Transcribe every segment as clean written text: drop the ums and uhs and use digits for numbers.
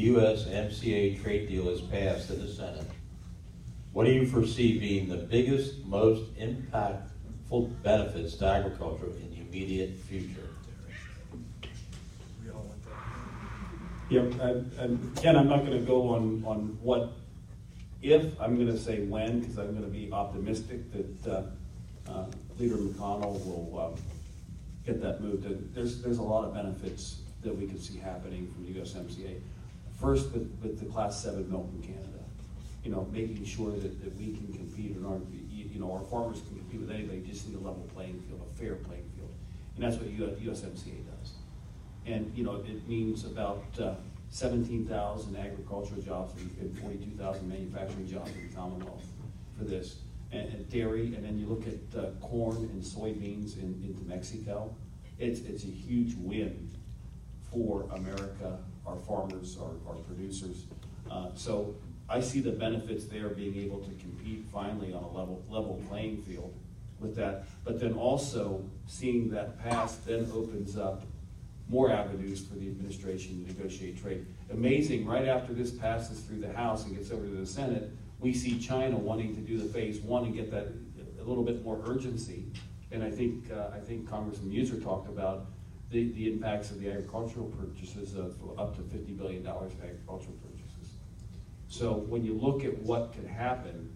USMCA trade deal is passed in the Senate, what do you foresee being the biggest, most impactful benefits to agriculture in the immediate future? Yeah, again, I'm not going to go on what if, I'm going to say when, because I'm going to be optimistic that Leader McConnell will get that moved. There's a lot of benefits that we could see happening from USMCA. First, with the Class 7 milk in Canada, making sure that we can compete in our farmers can compete with anybody, just need a level playing field, a fair playing field. And that's what USMCA does. And, it means about 17,000 agricultural jobs and 42,000 manufacturing jobs in the Commonwealth for this. And dairy, and then you look at corn and soybeans into Mexico. It's a huge win for America, our farmers, our producers. So I see the benefits there, being able to compete finally on a level playing field with that. But then also seeing that pass then opens up more avenues for the administration to negotiate trade. Amazing, right after this passes through the House and gets over to the Senate, we see China wanting to do the phase 1 and get that a little bit more urgency. And I think Congressman Muser talked about the impacts of the agricultural purchases of up to $50 billion of agricultural purchases. So when you look at what could happen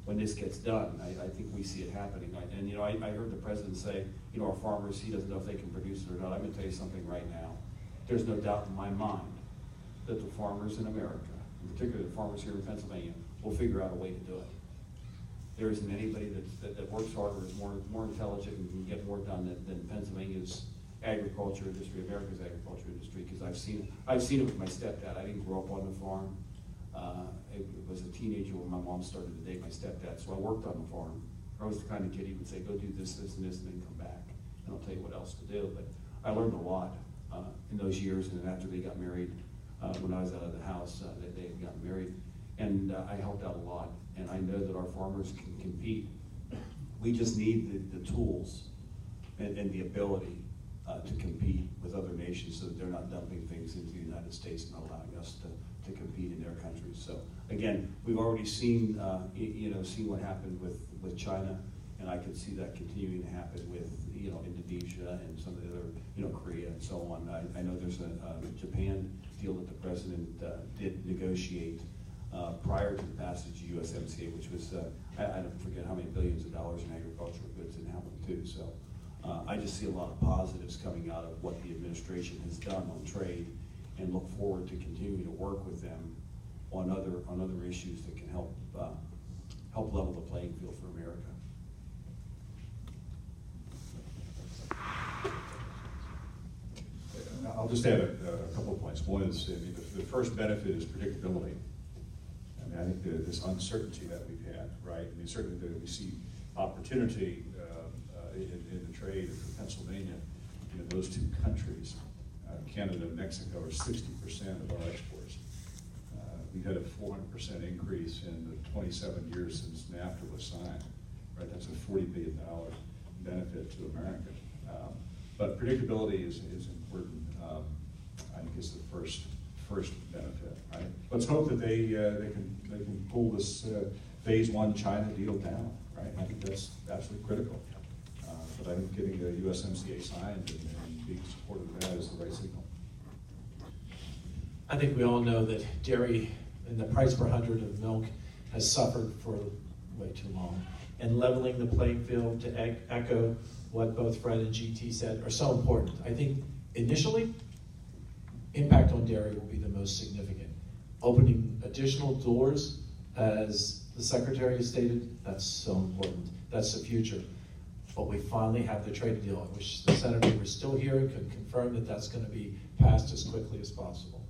when this gets done, I think we see it happening. And I heard the president say, our farmers, he doesn't know if they can produce it or not. I'm going to tell you something right now. There's no doubt in my mind that the farmers in America, in particular the farmers here in Pennsylvania, will figure out a way to do it. There isn't anybody that works harder, is more intelligent, and can get more done than Pennsylvania's agriculture industry, America's agriculture industry, because I've seen it with my stepdad. I didn't grow up on the farm. I was a teenager when my mom started to date my stepdad, so I worked on the farm. I was the kind of kid he would say, go do this, this, and this, and then come back, and I'll tell you what else to do. But I learned a lot in those years, and then after they got married, when I was out of the house, they had gotten married, and I helped out a lot, and I know that our farmers can compete. We just need the tools and the ability to compete with other nations so that they're not dumping things into the United States and not allowing us to compete in their countries. So again, we've already seen seen what happened with China, and I could see that continuing to happen with Indonesia and some of the other Korea and so on. I know there's a Japan deal that the president did negotiate prior to the passage of USMCA, which was I don't forget how many billions of dollars in agricultural goods it happened too. So I just see a lot of positives coming out of what the administration has done on trade, and look forward to continuing to work with them on other issues that can help level the playing field for America. I'll just add a couple of points. One is the first benefit is predictability. I think this uncertainty that we've had, right? Certainly we see opportunity in the trade for Pennsylvania. Those two countries, Canada and Mexico, are 60% of our exports. We've had a 400% increase in the 27 years since NAFTA was signed, right? That's a $40 billion benefit to America. But predictability is important. I think it's the first benefit, right? Let's hope that they can pull this phase 1 China deal down, right? I think that's absolutely critical. But I think getting the USMCA signed and being supportive of that is the right signal. I think we all know that dairy and the price per hundred of milk has suffered for way too long. And leveling the playing field, to echo what both Fred and GT said, are so important. I think initially, impact on dairy will be the most significant. Opening additional doors, as the Secretary has stated, that's so important. That's the future. But we finally have the trade deal. I wish the Senator were still here and could confirm that that's going to be passed as quickly as possible.